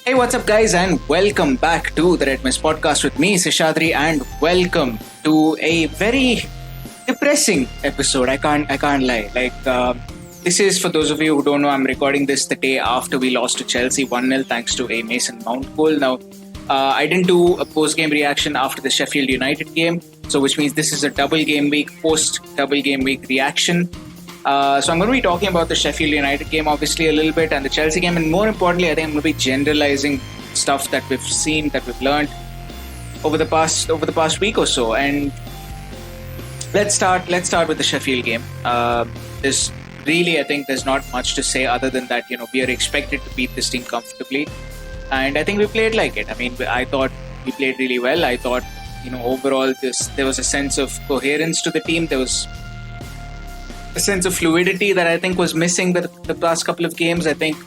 Hey, what's up, guys, and welcome back to the Red Mist podcast with me, Seshadri, and welcome to a very depressing episode. I can't lie. This is for those of you who don't know. I'm recording this the day after we lost to Chelsea 1-0 thanks to a Mason Mount goal. Now, I didn't do a post-game reaction after the Sheffield United game, so which means this is a double game week, post-double game week reaction. So I'm going to be talking about the Sheffield United game, obviously, a little bit, and the Chelsea game, and more importantly, I think I'm going to be generalizing stuff that we've seen, that we've learned over the past week or so. And let's start with the Sheffield game. There's really, I think, there's not much to say other than that. We are expected to beat this team comfortably, and I think we played like it. I mean, I thought we played really well. I thought, overall, there was a sense of coherence to the team. There was a sense of fluidity that I think was missing the past couple of games. I think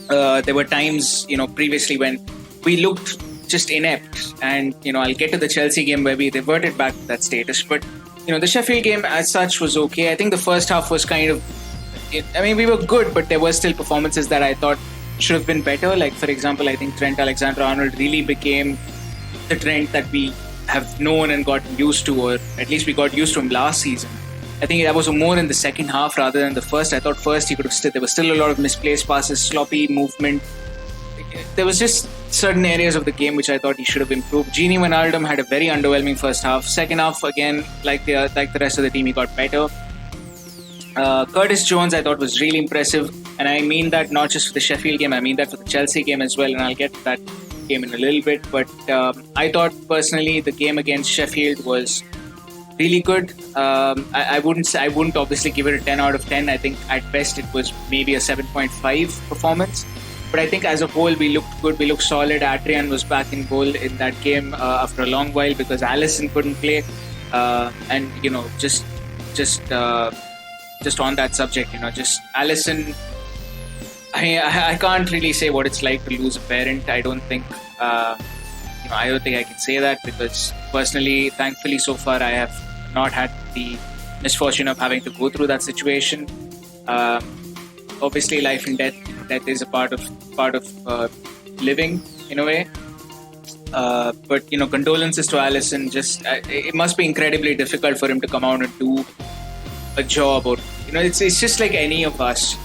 there were times, previously when we looked just inept, and I'll get to the Chelsea game where we reverted back to that status. But the Sheffield game as such was okay. I think the first half was we were good, but there were still performances that I thought should have been better. Like, for example, I think Trent Alexander-Arnold really became the Trent that we have known and gotten used to, or at least we got used to him last season. I think that was more in the second half rather than the first. I thought first he could have there was still a lot of misplaced passes, sloppy movement. There was just certain areas of the game which I thought he should have improved. Gini Wijnaldum had a very underwhelming first half. Second half, again, like the rest of the team, he got better. Curtis Jones, I thought, was really impressive, and I mean that not just for the Sheffield game, I mean that for the Chelsea game as well, and I'll get to that game in a little bit. But I thought personally the game against Sheffield was really good. I wouldn't obviously give it a 10 out of 10. I think at best it was maybe a 7.5 performance. But I think as a whole we looked good, we looked solid. Adrian was back in goal in that game after a long while because Alisson couldn't play. And just on that subject, just Alisson. I can't really say what it's like to lose a parent. I don't think I can say that because personally, thankfully, so far I have not had the misfortune of having to go through that situation. Obviously, life and death is a part of living in a way. But condolences to Alisson. It must be incredibly difficult for him to come out and do a job, or it's just like any of us.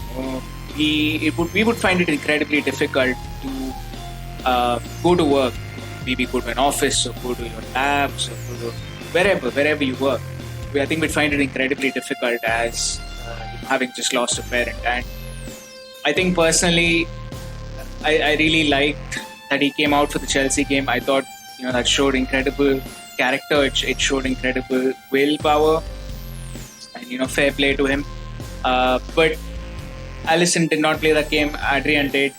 We would find it incredibly difficult to go to work. Maybe go to an office or go to your labs or go to wherever you work. I think we'd find it incredibly difficult as having just lost a parent. And I think personally, I really liked that he came out for the Chelsea game. I thought that showed incredible character. It showed incredible willpower, and fair play to him. But Alisson did not play that game. Adrian did.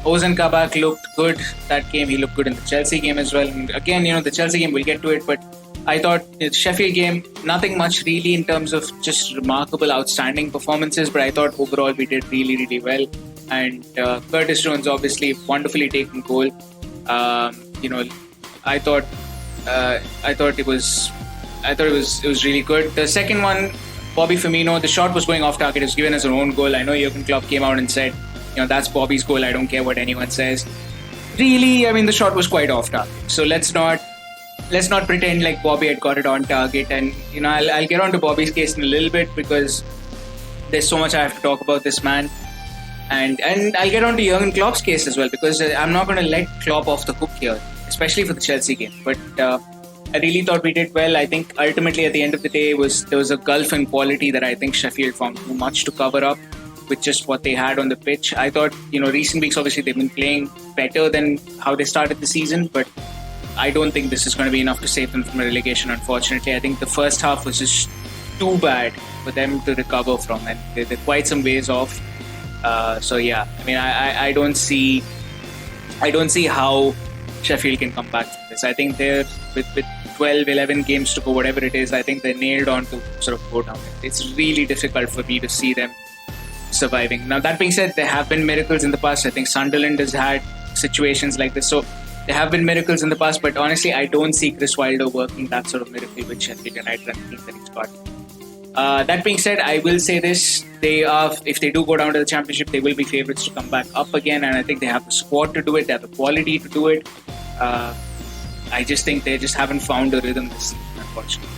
Ozan Kabak looked good that game. He looked good in the Chelsea game as well. And again, the Chelsea game, we'll get to it. But I thought the Sheffield game, nothing much really in terms of just remarkable, outstanding performances. But I thought overall we did really, really well. And Curtis Jones, obviously, wonderfully taken goal. I thought it was really good. The second one, Bobby Firmino, the shot was going off target. It was given as an own goal. I know Jurgen Klopp came out and said, that's Bobby's goal. I don't care what anyone says. Really, the shot was quite off target. So let's not pretend like Bobby had got it on target. And I'll get on to Bobby's case in a little bit because there's so much I have to talk about this man. And I'll get on to Jurgen Klopp's case as well because I'm not going to let Klopp off the hook here, especially for the Chelsea game. But I really thought we did well. I think ultimately at the end of the day there was a gulf in quality that I think Sheffield found too much to cover up with just what they had on the pitch. I thought, recent weeks, obviously, they've been playing better than how they started the season, but I don't think this is going to be enough to save them from relegation, unfortunately. I think the first half was just too bad for them to recover from, and they're quite some ways off. So yeah, I don't see how Sheffield can come back from this. I think they're with 12, 11 games to go, whatever it is, I think they're nailed on to sort of go down. It's really difficult for me to see them surviving. Now, that being said, there have been miracles in the past. I think Sunderland has had situations like this. So there have been miracles in the past, but honestly, I don't see Chris Wilder working that sort of miracle with Sheffield United and the team that he's got. That being said, I will say this: if they do go down to the championship, they will be favourites to come back up again, and I think they have the squad to do it. They have the quality to do it. I just think they just haven't found a rhythm this season, unfortunately.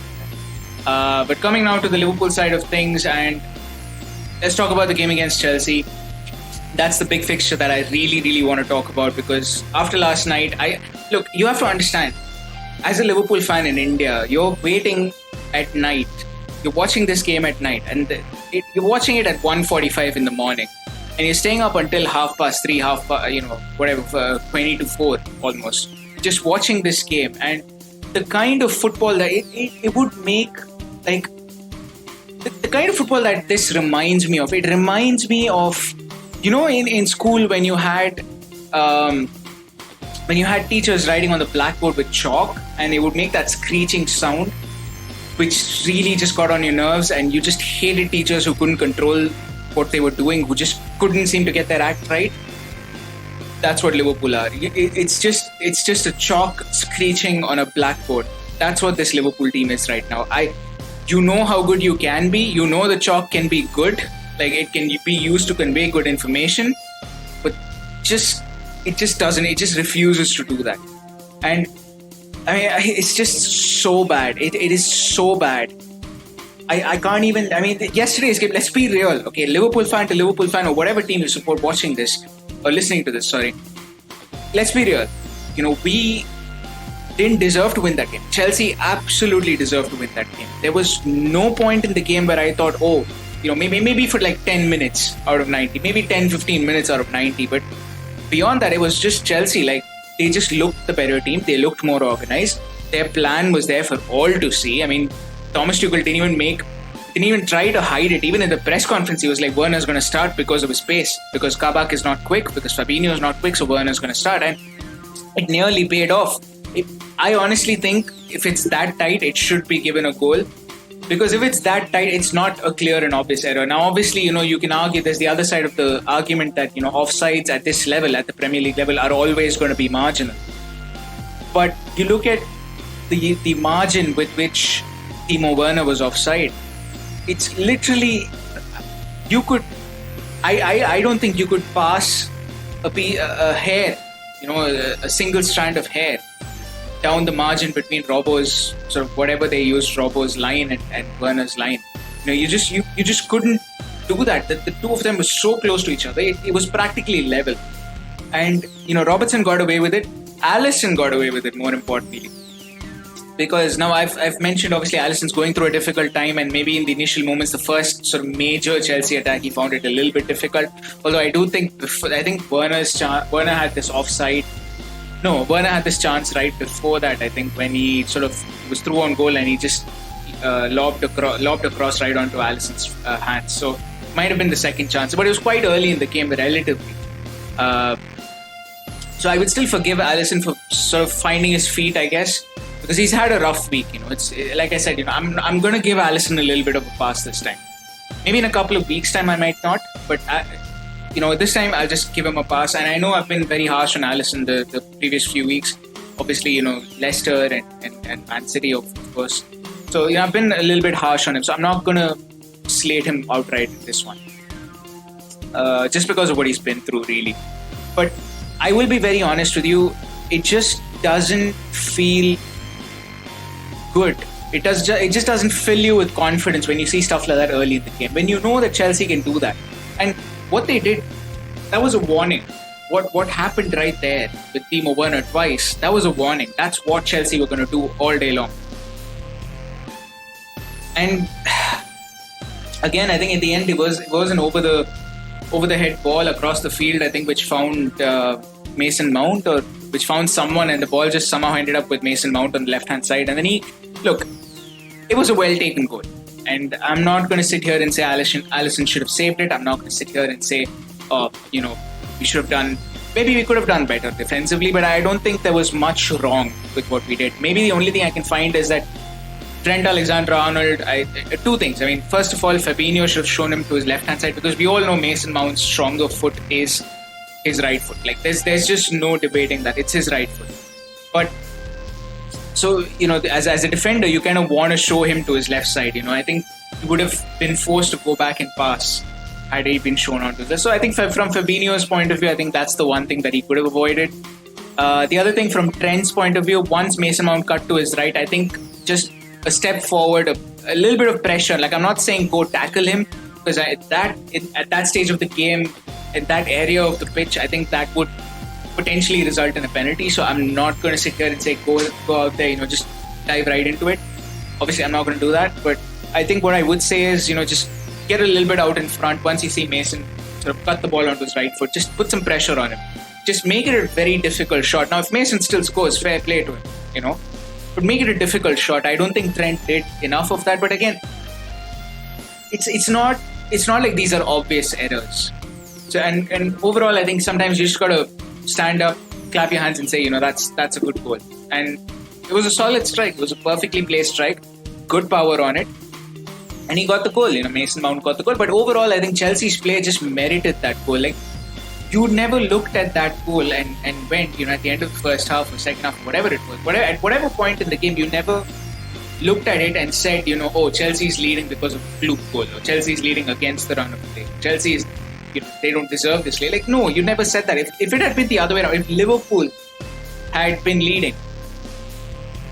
But coming now to the Liverpool side of things, and let's talk about the game against Chelsea. That's the big fixture that I really, really want to talk about, because after last night, you have to understand, as a Liverpool fan in India, you're waiting at night. You're watching this game at night, and you're watching it at 1:45 in the morning, and you're staying up until 3:30, 20 to 4 almost, just watching this game. And the kind of football that it would make, like, the kind of football that this reminds me of, it reminds me of, in school when you had teachers writing on the blackboard with chalk, and they would make that screeching sound, which really just got on your nerves, and you just hated teachers who couldn't control what they were doing, who just couldn't seem to get their act right. That's what Liverpool are. It's just a chalk screeching on a blackboard. That's what this Liverpool team is right now. You know how good you can be. You know the chalk can be good. Like, it can be used to convey good information, but it just doesn't. It just refuses to do that. And I mean, it's just so bad. It is so bad. I can't even. I mean, yesterday's game. Let's be real, okay? Liverpool fan to Liverpool fan, or whatever team you support, watching this or listening to this. Sorry. Let's be real. We didn't deserve to win that game. Chelsea absolutely deserved to win that game. There was no point in the game where I thought, maybe for like 10 minutes out of 90, maybe 10-15 minutes out of 90, but beyond that, it was just Chelsea. Like, they just looked the better team. They looked more organized. Their plan was there for all to see. I mean, Thomas Tuchel didn't even try to hide it. Even in the press conference, he was like, Werner's going to start because of his pace, because Kabak is not quick, because Fabinho is not quick, so Werner's going to start. And it nearly paid off. I honestly think if it's that tight, it should be given a goal. Because if it's that tight, it's not a clear and obvious error. Now, obviously, you can argue, there's the other side of the argument that, offsides at this level, at the Premier League level, are always going to be marginal. But you look at the margin with which Timo Werner was offside, it's literally, I don't think you could pass a hair, a single strand of hair down the margin between Robbo's, sort of whatever they used, Robbo's line and Werner's line. You just couldn't do that. The two of them were so close to each other. It was practically level. And, Robertson got away with it. Alisson got away with it, more importantly. Because now I've mentioned, obviously, Alisson's going through a difficult time, and maybe in the initial moments, the first sort of major Chelsea attack, he found it a little bit difficult. Although I think Werner had this offside. No, Werner had this chance right before that, I think, when he sort of was through on goal and he just lobbed a cross right onto Alisson's hands. So it might have been the second chance, but it was quite early in the game, relatively. So I would still forgive Alisson for sort of finding his feet, I guess, because he's had a rough week. It's like I said, I'm going to give Alisson a little bit of a pass this time. Maybe in a couple of weeks' time I might not, but this time I'll just give him a pass. And I know I've been very harsh on Alisson the previous few weeks. Obviously, Leicester and Man City, of course. So, I've been a little bit harsh on him. So I'm not going to slate him outright in this one. Just because of what he's been through, really. But I will be very honest with you. It just doesn't feel good. It just doesn't fill you with confidence when you see stuff like that early in the game. When you know that Chelsea can do that. And what they did, that was a warning. What happened right there with Timo Werner twice, that was a warning. That's what Chelsea were going to do all day long. And again, I think at the end it was an over the head ball across the field, I think, which found Mason Mount, or which found someone, and the ball just somehow ended up with Mason Mount on the left hand side. And then it was a well taken goal. And I'm not going to sit here and say Alisson should have saved it. I'm not going to sit here and say, we should have done, maybe we could have done better defensively, but I don't think there was much wrong with what we did. Maybe the only thing I can find is that Trent Alexander-Arnold, two things. I mean, first of all, Fabinho should have shown him to his left-hand side, because we all know Mason Mount's stronger foot is his right foot. Like, there's just no debating that. It's his right foot. But, so, as a defender, you kind of want to show him to his left side. I think he would have been forced to go back and pass had he been shown onto this. So I think from Fabinho's point of view, I think that's the one thing that he could have avoided. The other thing from Trent's point of view, once Mason Mount cut to his right, I think just a step forward, a little bit of pressure. Like, I'm not saying go tackle him, because at that stage of the game, in that area of the pitch, I think that would potentially result in a penalty. So I'm not going to sit here and say go out there, just dive right into it. Obviously, I'm not going to do that. But I think what I would say is, just get a little bit out in front once you see Mason sort of cut the ball onto his right foot. Just put some pressure on him. Just make it a very difficult shot. Now, if Mason still scores, fair play to him, But make it a difficult shot. I don't think Trent did enough of that. But again, it's not like these are obvious errors. So and overall, I think sometimes you just got to stand up, clap your hands and say, that's a good goal. And it was a solid strike. It was a perfectly placed strike. Good power on it. And he got the goal. Mason Mount got the goal. But overall, I think Chelsea's play just merited that goal. Like, you never looked at that goal and went, at the end of the first half or second half, whatever it was. At whatever point in the game, you never looked at it and said, Chelsea's leading because of a fluke goal. Or Chelsea's leading against the run of play. Chelsea's, they don't deserve this play. Like, no, you never said that. If it had been the other way around, if Liverpool had been leading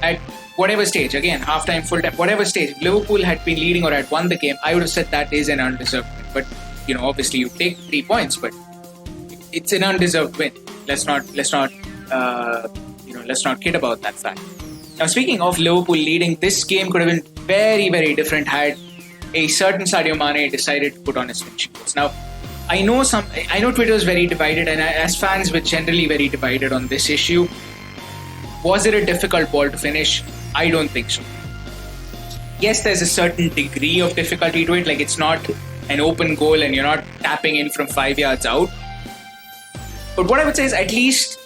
at whatever stage, again, halftime, full time, whatever stage, if Liverpool had been leading or had won the game, I would have said that is an undeserved win. But, obviously you take 3 points, but it's an undeserved win. Let's not kid about that fact. Now, speaking of Liverpool leading, this game could have been very, very different had a certain Sadio Mane decided to put on his finishing goals. Now, I know Twitter is very divided, and as fans we're generally very divided on this issue. Was it a difficult ball to finish? I don't think so. Yes, there's a certain degree of difficulty to it. Like, it's not an open goal and you're not tapping in from 5 yards out. But what I would say is, at least,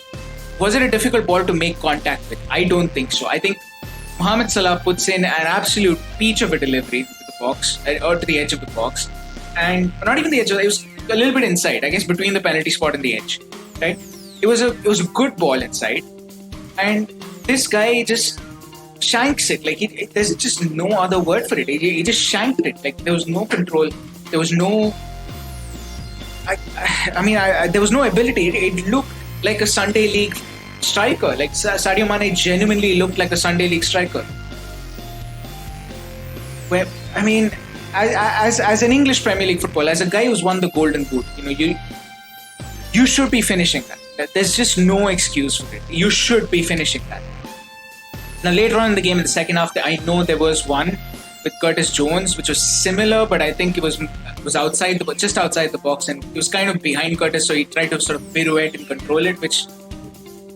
was it a difficult ball to make contact with? I don't think so. I think Mohamed Salah puts in an absolute peach of a delivery to the box, or to the edge of the box. And not even the edge, it was a little bit inside, I guess, between the penalty spot and the edge. Right? It was a good ball inside. And this guy just shanks it. Like, there's just no other word for it. He just shanked it. Like, there was no control. There was no... there was no ability. It looked like a Sunday League striker. Like, Sadio Mane genuinely looked like a Sunday League striker. Where, as an English Premier League footballer, as a guy who's won the Golden Boot, you should be finishing that. There's just no excuse for it. You should be finishing that. Now, later on in the game, in the second half, I know there was one with Curtis Jones, which was similar, but I think it was just outside the box, and it was kind of behind Curtis, so he tried to sort of pirouette and control it, which,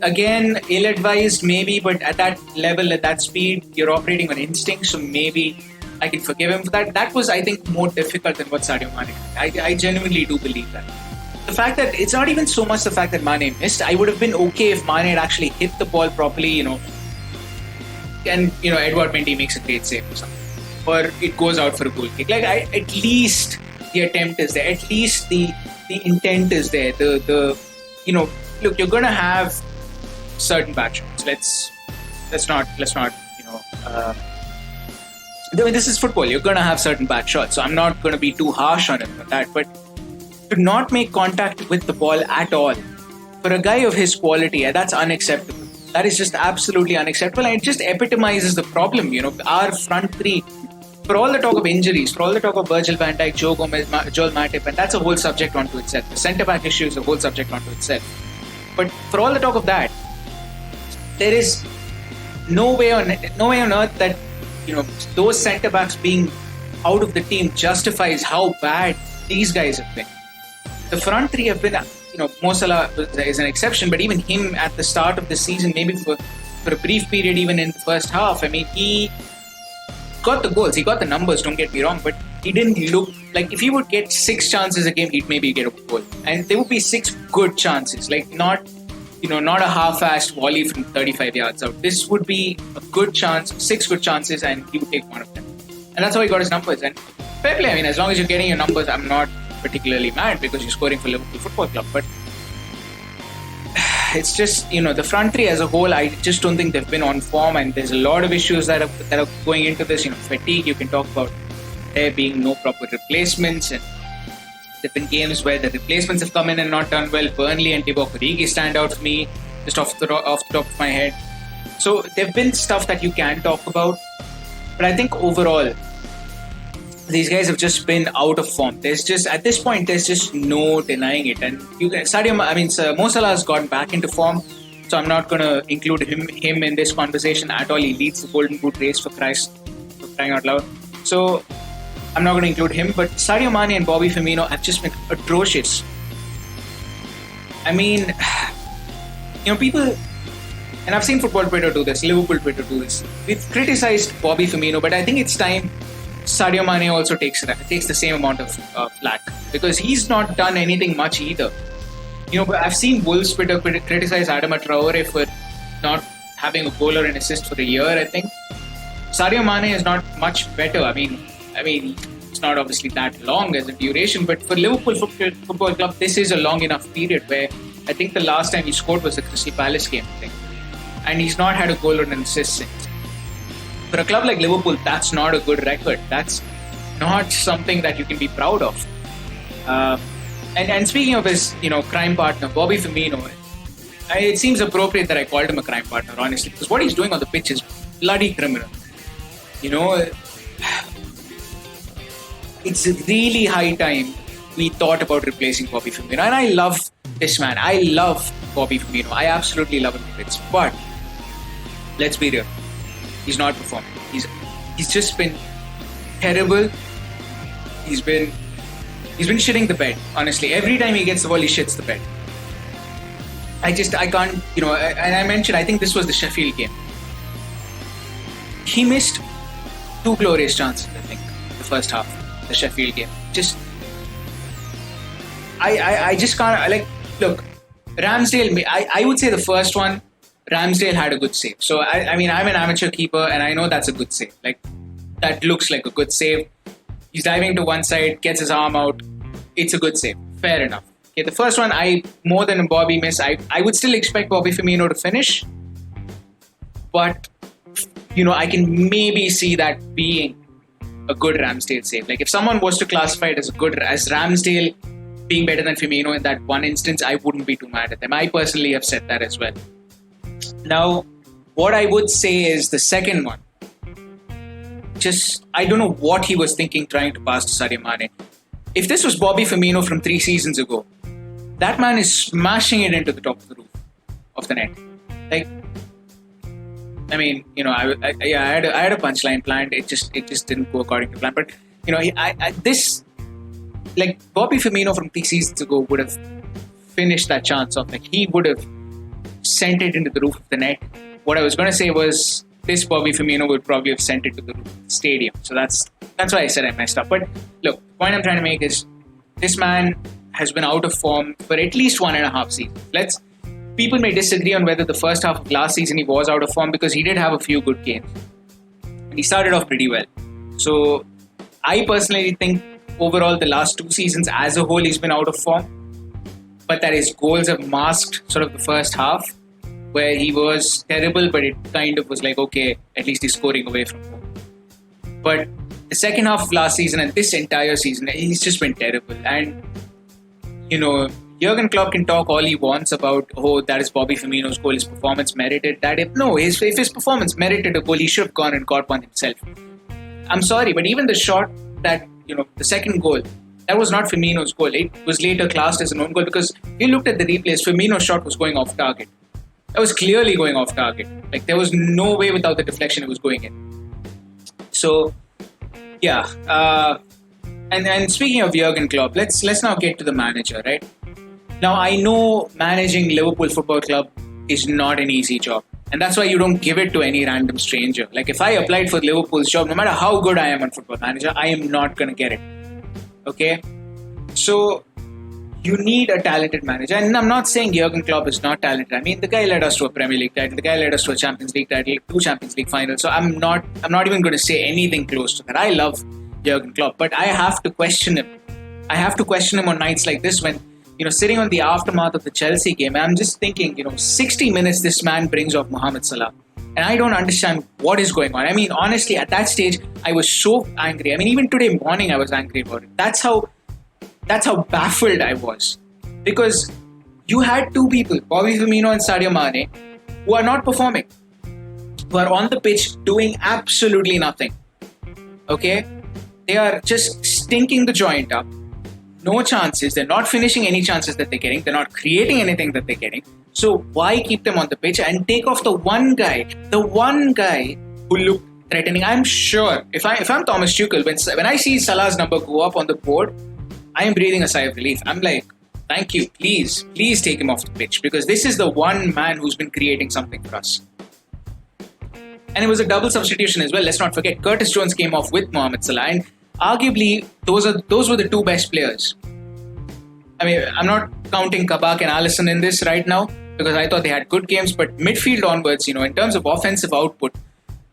again, ill-advised maybe, but at that level, at that speed, you're operating on instinct, so maybe I can forgive him for that. That was, I think, more difficult than what Sadio Mane did. I genuinely do believe that. The fact that it's not even so much the fact that Mane missed. I would have been okay if Mane had actually hit the ball properly, and Edouard Mendy makes a great save or something, or it goes out for a goal kick. Like, at least the attempt is there. At least the intent is there. Look, you're gonna have certain bad shots. Let's not. This is football. You're gonna have certain bad shots. So I'm not gonna be too harsh on him for that. But to not make contact with the ball at all, for a guy of his quality, that's unacceptable. That is just absolutely unacceptable, and it just epitomizes the problem. Our front three, for all the talk of injuries, for all the talk of Virgil van Dijk, Joe Gomez, Joel Matip, and that's a whole subject unto itself. The centre-back issue is a whole subject unto itself. But for all the talk of that, there is no way on earth that those centre-backs being out of the team justifies how bad these guys have been. The front three have been, Mo Salah is an exception, but even him at the start of the season, maybe for a brief period, even in the first half, he got the goals, he got the numbers, don't get me wrong, but he didn't look like, if he would get 6 chances a game, he'd maybe get a goal. And there would be 6 good chances, like not a half-assed volley from 35 yards out. This would be a good chance, 6 good chances, and he would take one of them. And that's how he got his numbers. And fair play, as long as you're getting your numbers, I'm not particularly mad because you're scoring for Liverpool Football Club. But it's just, the front three as a whole, I just don't think they've been on form, and there's a lot of issues that are going into this. Fatigue, you can talk about there being no proper replacements, and there have been games where the replacements have come in and not done well. Burnley and Divock Origi stand out for me, just off the top of my head. So there have been stuff that you can talk about, but I think overall, these guys have just been out of form. There's just, at this point, there's just no denying it. And Mo Salah has gotten back into form, so I'm not going to include him in this conversation at all. He leads the Golden Boot race for crying out loud. So I'm not going to include him. But Sadio Mane and Bobby Firmino have just been atrocious. I mean, people, and I've seen football Twitter do this, Liverpool Twitter do this. We've criticized Bobby Firmino, but I think it's time Sadio Mane also takes the same amount of flack, because he's not done anything much either. I've seen Wolves Twitter criticize Adama Traore for not having a goal or an assist for a year, I think. Sadio Mane is not much better. I mean, it's not obviously that long as a duration, but for Liverpool Football Club, this is a long enough period where I think the last time he scored was the Crystal Palace game, I think. And he's not had a goal or an assist since. For a club like Liverpool, that's not a good record. That's not something that you can be proud of. And speaking of his, crime partner, Bobby Firmino, it seems appropriate that I called him a crime partner, honestly, because what he's doing on the pitch is bloody criminal. It's really high time we thought about replacing Bobby Firmino. And I love this man. I love Bobby Firmino. I absolutely love him. But let's be real. He's not performing. He's just been terrible. He's been shitting the bed, honestly. Every time he gets the ball, he shits the bed. I can't, and I mentioned, I think this was the Sheffield game. He missed 2 glorious chances, I think, the first half, the Sheffield game. I just can't, look, Ramsdale, I would say the first one, Ramsdale had a good save. So, I'm an amateur keeper, and I know that's a good save. That looks like a good save. He's diving to one side, gets his arm out. It's a good save. Fair enough. Okay, the first one, more than a Bobby miss, I would still expect Bobby Firmino to finish. But, I can maybe see that being a good Ramsdale save. If someone was to classify it as Ramsdale being better than Firmino in that one instance, I wouldn't be too mad at them. I personally have said that as well. Now, what I would say is the second one. I don't know what he was thinking trying to pass to Sadio Mane. If this was Bobby Firmino from 3 seasons ago, that man is smashing it into the top of the roof of the net. I had a punchline planned. It just didn't go according to plan. But Bobby Firmino from 3 seasons ago would have finished that chance off. He would have sent it into the roof of the net. What I was going to say was, this Bobby Firmino would probably have sent it to the roof of the stadium. So that's why I said I messed up. But look, the point I'm trying to make is, this man has been out of form for at least 1.5 seasons. People may disagree on whether the first half of last season he was out of form, because he did have a few good games. And he started off pretty well. So I personally think overall the last 2 seasons as a whole he's been out of form. But that his goals have masked sort of the first half, where he was terrible, but it kind of was okay, at least he's scoring away from home. But the second half of last season and this entire season, he's just been terrible. And, Jurgen Klopp can talk all he wants about, that is Bobby Firmino's goal, his performance merited that. If his performance merited a goal, he should have gone and got one himself. I'm sorry, but even the shot that, the second goal, that was not Firmino's goal. It was later classed as an own goal, because we looked at the replays, Firmino's shot was going off target. That was clearly going off target. There was no way without the deflection it was going in. So, yeah. And speaking of Jurgen Klopp, let's now get to the manager, right? Now, I know managing Liverpool Football Club is not an easy job. And that's why you don't give it to any random stranger. If I applied for Liverpool's job, no matter how good I am on Football Manager, I am not going to get it. Okay? So, you need a talented manager. And I'm not saying Jurgen Klopp is not talented. The guy led us to a Premier League title. The guy led us to a Champions League title, 2 Champions League finals. So I'm not even going to say anything close to that. I love Jurgen Klopp, but I have to question him. I have to question him on nights like this when, sitting on the aftermath of the Chelsea game, I'm just thinking, 60 minutes this man brings off Mohamed Salah. And I don't understand what is going on. I mean, honestly, at that stage, I was so angry. I mean, even today morning, I was angry about it. That's how baffled I was. Because you had two people, Bobby Firmino and Sadio Mane, who are not performing, who are on the pitch doing absolutely nothing. Okay? They are just stinking the joint up. No chances. They're not finishing any chances that they're getting. They're not creating anything that they're getting. So why keep them on the pitch and take off the one guy who looked threatening? I'm sure if I'm Thomas Tuchel, when I see Salah's number go up on the board, I am breathing a sigh of relief. I'm like, thank you, please take him off the pitch, because this is the one man who's been creating something for us. And it was a double substitution as well. Let's not forget, Curtis Jones came off with Mohamed Salah, and arguably those were the two best players. I mean, I'm not counting Kabak and Alisson in this right now, because I thought they had good games, but midfield onwards, in terms of offensive output,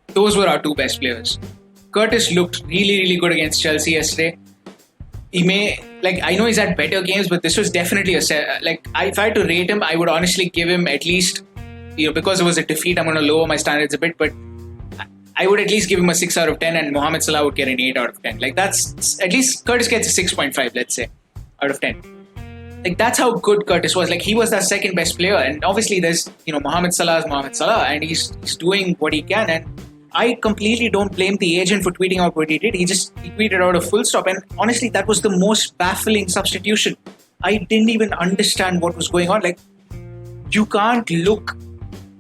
those were our two best players. Curtis looked really, really good against Chelsea yesterday. He I know he's had better games, but this was definitely if I had to rate him, I would honestly give him at least, because it was a defeat, I'm going to lower my standards a bit, but I would at least give him a 6 out of 10, and Mohamed Salah would get an 8 out of 10. That's, at least Curtis gets a 6.5, let's say, out of 10. That's how good Curtis was. He was the second best player, and obviously there's, Mohamed Salah is Mohamed Salah, and he's doing what he can, and I completely don't blame the agent for tweeting out what he did. He tweeted out a full stop, and honestly, that was the most baffling substitution. I didn't even understand what was going on. You can't look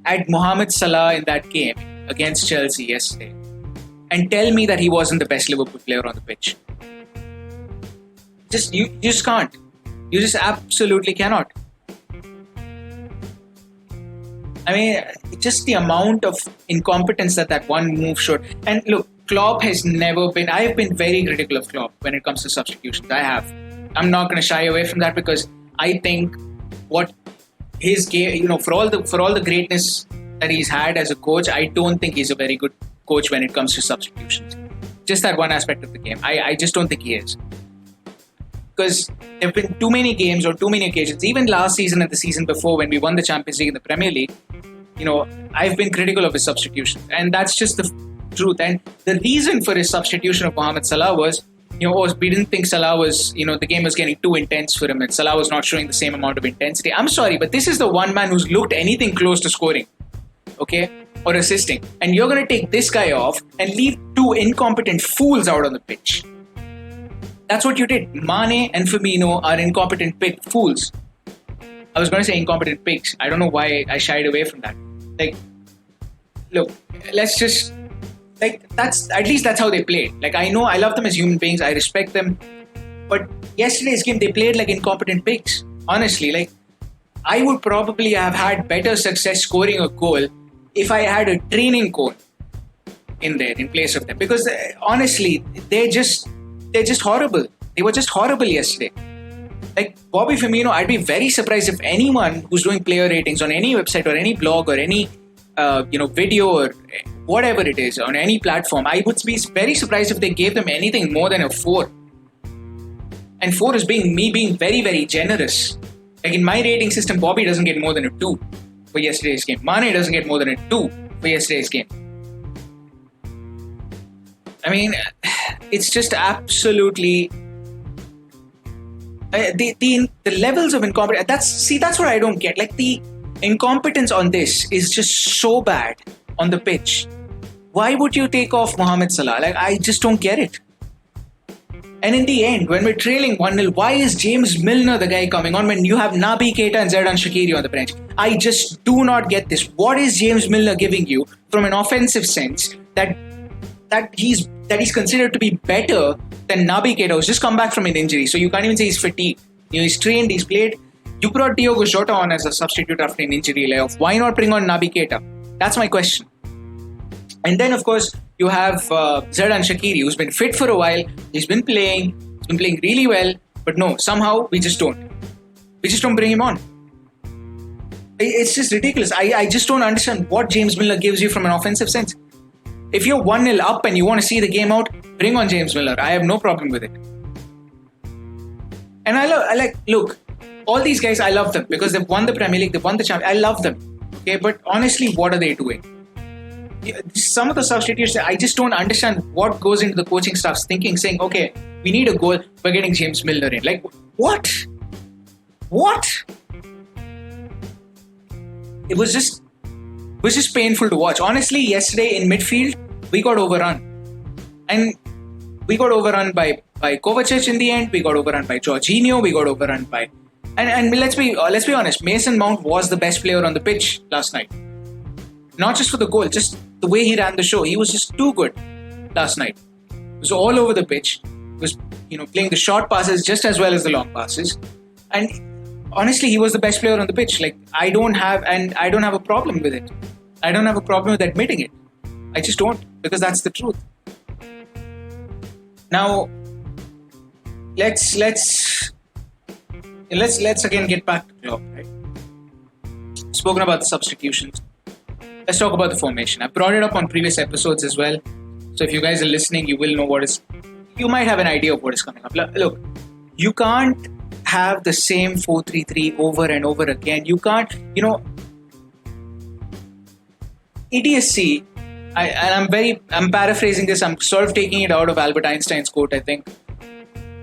at Mohamed Salah in that game against Chelsea yesterday and tell me that he wasn't the best Liverpool player on the pitch. You just can't. You just absolutely cannot. I mean, just the amount of incompetence that one move showed. And look, Klopp has never been... I have been very critical of Klopp when it comes to substitutions. I have. I'm not going to shy away from that, because I think what his game... for all the greatness that he's had as a coach, I don't think he's a very good coach when it comes to substitutions. Just that one aspect of the game. I just don't think he is. Because there have been too many games or too many occasions, even last season and the season before when we won the Champions League and the Premier League, I've been critical of his substitutions. And that's just the truth. And the reason for his substitution of Mohamed Salah was, we didn't think Salah was, the game was getting too intense for him and Salah was not showing the same amount of intensity. I'm sorry, but this is the one man who's looked anything close to scoring, okay, or assisting. And you're going to take this guy off and leave two incompetent fools out on the pitch. That's what you did. Mane and Firmino are incompetent fools. I was going to say incompetent pigs. I don't know why I shied away from that. Look, let's just... that's how they played. I know I love them as human beings. I respect them. But yesterday's game, they played like incompetent pigs. Honestly, I would probably have had better success scoring a goal if I had a training cone in there in place of them. Because honestly, they're just horrible. They were just horrible yesterday. Bobby Firmino, I'd be very surprised if anyone who's doing player ratings on any website or any blog or any video or whatever it is on any platform, I would be very surprised if they gave them anything more than a 4. And 4 is being very, very generous. In my rating system, Bobby doesn't get more than a 2 for yesterday's game. Mane doesn't get more than a 2 for yesterday's game. I mean, it's just absolutely... the levels of incompetence... That's what I don't get. The incompetence on this is just so bad on the pitch. Why would you take off Mohamed Salah? I just don't get it. And in the end, when we're trailing 1-0, why is James Milner the guy coming on when you have Naby Keita and Xherdan Shaqiri on the bench? I just do not get this. What is James Milner giving you from an offensive sense that he's considered to be better than Naby Keita, who's just come back from an injury? So you can't even say he's fatigued. He's trained, he's played. You brought Diogo Jota on as a substitute after an injury layoff. Why not bring on Naby Keita? That's my question. And then, of course, you have Xherdan Shaqiri, who's been fit for a while. He's been playing really well. But no, somehow we just don't. We just don't bring him on. It's just ridiculous. I just don't understand what James Milner gives you from an offensive sense. If you're 1-0 up and you want to see the game out, bring on James Milner. I have no problem with it. And look, all these guys, I love them because they've won the Premier League, they've won the Champions. I love them. Okay, but honestly, what are they doing? some of the substitutes, I just don't understand what goes into the coaching staff's thinking, saying, okay, we need a goal, we're getting James Milner in. Like, what? It was just painful to watch. Honestly, yesterday in midfield, we got overrun. And we got overrun by Kovacic in the end, we got overrun by Jorginho, we got overrun by... And let's be honest, Mason Mount was the best player on the pitch last night. Not just for the goal, just the way he ran the show. He was just too good last night. He was all over the pitch. He was, playing the short passes just as well as the long passes. And honestly, he was the best player on the pitch. Like, I don't have a problem with it. I don't have a problem with admitting it. I just don't, because that's the truth. Now, let's again get back to Klopp, right? Spoken about the substitutions. Let's talk about the formation. I brought it up on previous episodes as well. So if you guys are listening, you will know you might have an idea of what is coming up. Look, you can't have the same 4-3-3 over and over again. You can't, idiocy. I'm paraphrasing this. I'm sort of taking it out of Albert Einstein's quote, I think.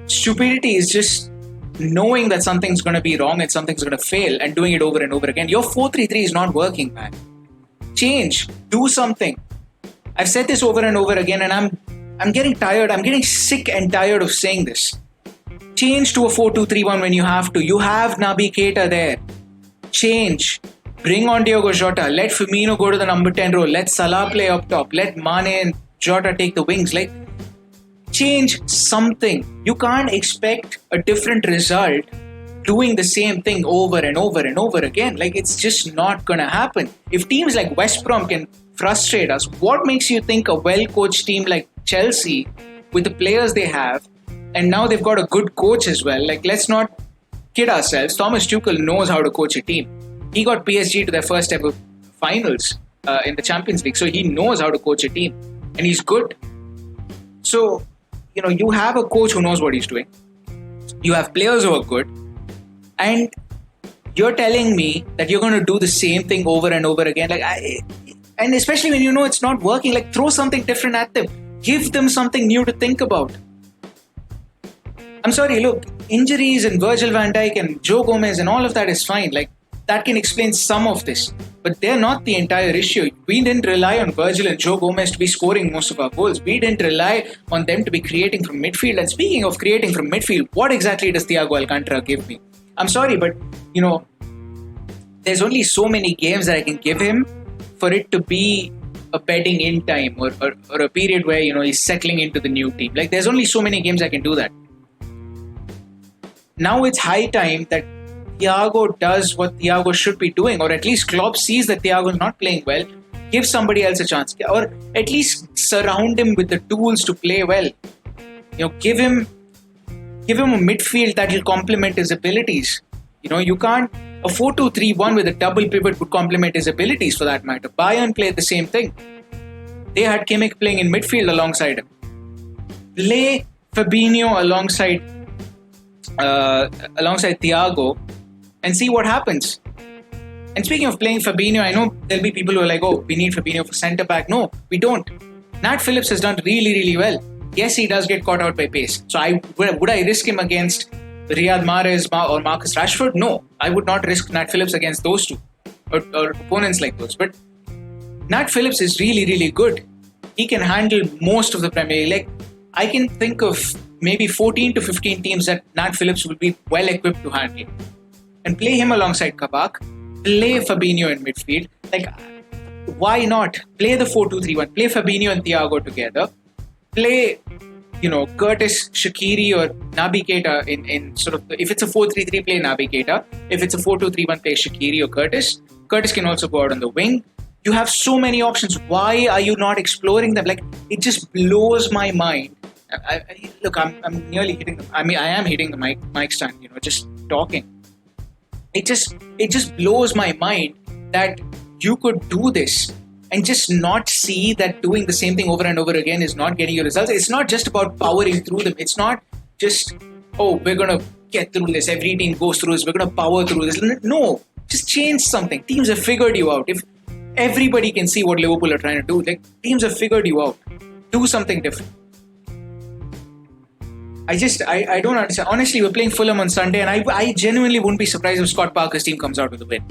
Stupidity is just knowing that something's going to be wrong and something's going to fail and doing it over and over again. Your 4-3-3 is not working, man. Change. Do something. I've said this over and over again, and I'm getting tired. I'm getting sick and tired of saying this. Change to a 4-2-3-1 when you have to. You have Naby Keita there. Change. Bring on Diogo Jota. Let Firmino go to the number 10 role. Let Salah play up top. Let Mane and Jota take the wings. Like, change something. You can't expect a different result doing the same thing over and over and over again. Like, it's just not going to happen. If teams like West Brom can frustrate us, what makes you think a well-coached team like Chelsea, with the players they have, and now they've got a good coach as well. Like, let's not kid ourselves. Thomas Tuchel knows how to coach a team. He got PSG to their first ever finals in the Champions League. So he knows how to coach a team. And he's good. So, you have a coach who knows what he's doing. You have players who are good. And you're telling me that you're going to do the same thing over and over again. And especially when you know it's not working, like, throw something different at them. Give them something new to think about. I'm sorry, look, injuries and Virgil van Dijk and Joe Gomez and all of that is fine. Like, that can explain some of this. But they're not the entire issue. We didn't rely on Virgil and Joe Gomez to be scoring most of our goals. We didn't rely on them to be creating from midfield. And speaking of creating from midfield, what exactly does Thiago Alcantara give me? I'm sorry, but, there's only so many games that I can give him for it to be a bedding in time or a period where, he's settling into the new team. Like, there's only so many games I can do that. Now it's high time that Thiago does what Thiago should be doing, or at least Klopp sees that Thiago is not playing well, give somebody else a chance, or at least surround him with the tools to play well. Give him a midfield that will complement his abilities. You can't. A 4-2-3-1 with a double pivot would complement his abilities, for that matter. Bayern played the same thing. They had Kimmich playing in midfield alongside him. Play Fabinho alongside Thiago and see what happens. And speaking of playing Fabinho, I know there'll be people who are like, oh, we need Fabinho for centre back. No, we don't. Nat Phillips has done really, really well. Yes, he does get caught out by pace. So would I risk him against Riyad Mahrez or Marcus Rashford? No, I would not risk Nat Phillips against those two or opponents like those. But Nat Phillips is really, really good. He can handle most of the Premier League. Like, I can think of maybe 14 to 15 teams that Nat Phillips will be well equipped to handle. And play him alongside Kabak. Play Fabinho in midfield. Like, why not? Play the 4-2-3-1. Play Fabinho and Thiago together. Play, Curtis, Shaqiri or Naby Keita in sort of... If it's a 4-3-3, play Naby Keita. If it's a 4-2-3-1, play Shaqiri or Curtis. Curtis can also go out on the wing. You have so many options. Why are you not exploring them? Like, it just blows my mind. I'm nearly hitting them. I am hitting the mic stand, just talking. It just blows my mind that you could do this and just not see that doing the same thing over and over again is not getting you results. It's not just about powering through them. It's not just, oh, we're going to get through this. Every team goes through this. We're going to power through this. No, just change something. Teams have figured you out. everybody can see what Liverpool are trying to do. Like, teams have figured you out. Do something different. I don't understand. Honestly, we're playing Fulham on Sunday, and I genuinely wouldn't be surprised if Scott Parker's team comes out with a win.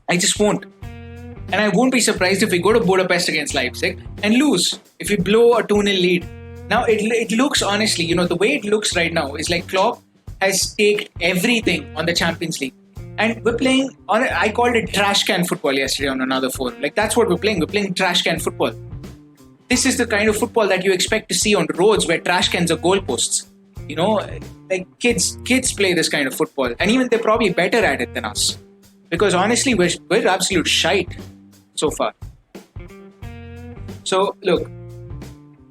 I just won't. And I won't be surprised if we go to Budapest against Leipzig and lose. If we blow a 2-0 lead. Now, it looks, honestly, the way it looks right now is like Klopp has staked everything on the Champions League. And we're playing, I called it trash can football yesterday on another forum. Like, that's what we're playing. We're playing trash can football. This is the kind of football that you expect to see on roads where trash cans are goalposts. Like kids play this kind of football. And even they're probably better at it than us. Because honestly, we're absolute shite so far. So, look,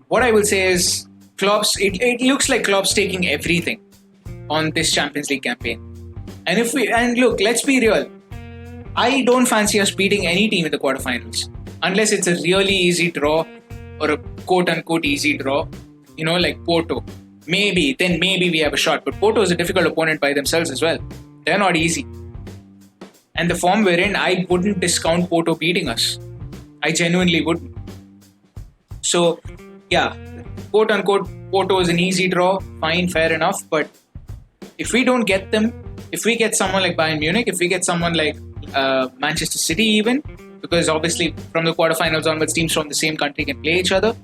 what I will say is, it looks like Klopp's taking everything on this Champions League campaign. And look, let's be real. I don't fancy us beating any team in the quarterfinals. Unless it's a really easy draw or a quote-unquote easy draw. Like Porto. Maybe we have a shot. But Porto is a difficult opponent by themselves as well. They're not easy. And the form we're in, I wouldn't discount Porto beating us. I genuinely wouldn't. So, yeah, quote-unquote, Porto is an easy draw. Fine, fair enough. But if we don't get them, if we get someone like Bayern Munich, if we get someone like Manchester City even, because obviously from the quarterfinals onwards, teams from the same country can play each other,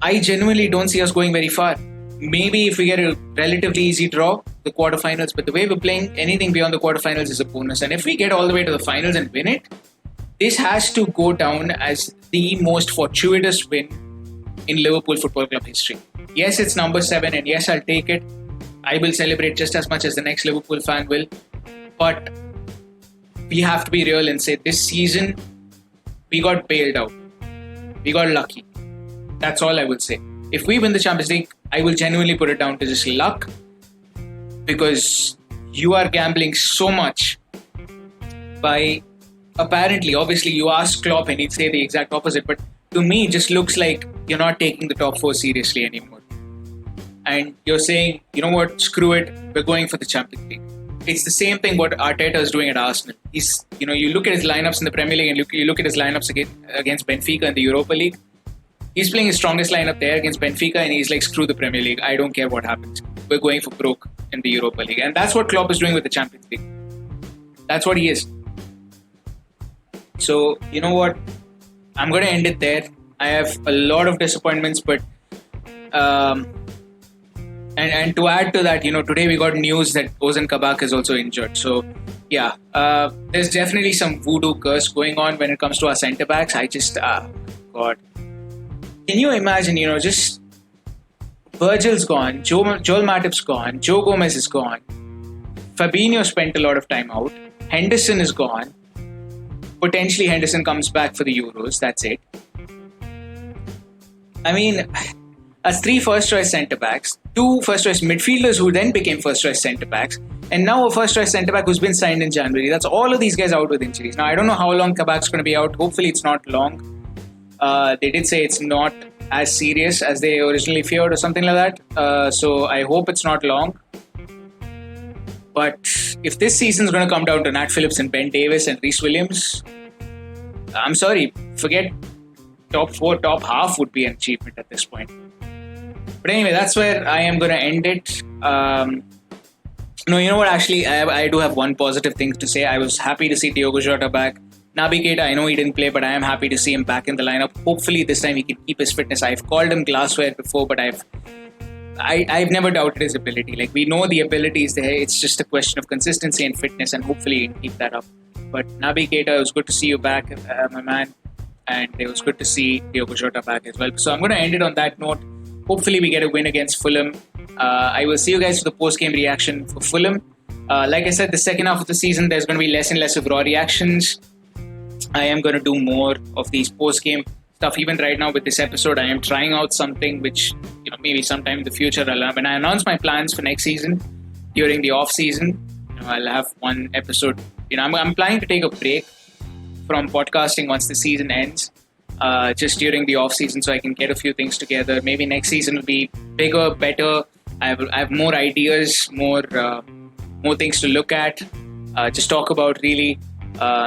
I genuinely don't see us going very far. Maybe if we get a relatively easy draw, the quarterfinals, but the way we're playing, anything beyond the quarterfinals is a bonus. And if we get all the way to the finals and win it, this has to go down as the most fortuitous win in Liverpool Football Club history. Yes, it's number 7, and yes, I'll take it. I will celebrate just as much as the next Liverpool fan will. But we have to be real and say this season, we got bailed out. We got lucky. That's all I will say. If we win the Champions League, I will genuinely put it down to just luck. Because you are gambling so much by, apparently, obviously you ask Klopp and he'd say the exact opposite. But to me, it just looks like you're not taking the top 4 seriously anymore. And you're saying, you know what, screw it, we're going for the Champions League. It's the same thing what Arteta is doing at Arsenal. He's, you look at his lineups in the Premier League and you look at his lineups against Benfica in the Europa League. He's playing his strongest lineup there against Benfica and he's like, screw the Premier League. I don't care what happens. We're going for broke in the Europa League. And that's what Klopp is doing with the Champions League. That's what he is. So, you know what? I'm going to end it there. I have a lot of disappointments, but... And to add to that, today we got news that Ozan Kabak is also injured. So, yeah, there's definitely some voodoo curse going on when it comes to our centre-backs. I just, God. Can you imagine, just Virgil's gone, Joel Matip's gone, Joe Gomez is gone, Fabinho spent a lot of time out, Henderson is gone, potentially Henderson comes back for the Euros, that's it. I mean... as 3 first-choice centre-backs, 2 first-choice midfielders who then became first-choice centre-backs, and now a first-choice centre-back who's been signed in January. That's all of these guys out with injuries. Now, I don't know how long Kabak's going to be out. Hopefully, it's not long. They did say it's not as serious as they originally feared or something like that. So, I hope it's not long. But if this season's going to come down to Nat Phillips and Ben Davis and Reece Williams, I'm sorry, forget top 4, top half would be an achievement at this point. But anyway, that's where I am going to end it. No, you know what? Actually, I do have one positive thing to say. I was happy to see Diogo Jota back. Naby Keita, I know he didn't play, but I am happy to see him back in the lineup. Hopefully, this time he can keep his fitness. I've called him glassware before, but I've never doubted his ability. Like, we know the ability is there. It's just a question of consistency and fitness, and hopefully he can keep that up. But Naby Keita, it was good to see you back, my man. And it was good to see Diogo Jota back as well. So I'm going to end it on that note. Hopefully we get a win against Fulham. I will see you guys for the post-game reaction for Fulham. Like I said, the second half of the season, there's going to be less and less of raw reactions. I am going to do more of these post-game stuff. Even right now with this episode, I am trying out something which, maybe sometime in the future, when I announce my plans for next season, during the off-season, I'll have one episode. I'm planning to take a break from podcasting once the season ends. Just during the off season, so I can get a few things together. Maybe next season will be bigger, better. I have more ideas, more things to look at. Just talk about really.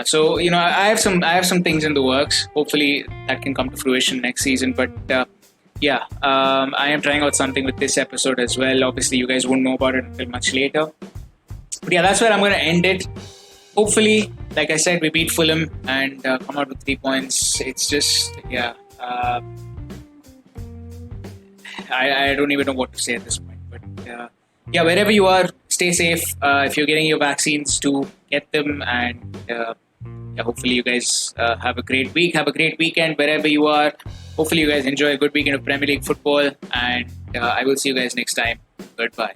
So I have some things in the works. Hopefully that can come to fruition next season. But I am trying out something with this episode as well. Obviously, you guys won't know about it until much later. But yeah, that's where I'm going to end it. Hopefully, like I said, we beat Fulham and come out with 3 points. It's just, I don't even know what to say at this point. But wherever you are, stay safe. If you're getting your vaccines, to get them. And hopefully you guys have a great week. Have a great weekend wherever you are. Hopefully you guys enjoy a good weekend of Premier League football. And I will see you guys next time. Goodbye.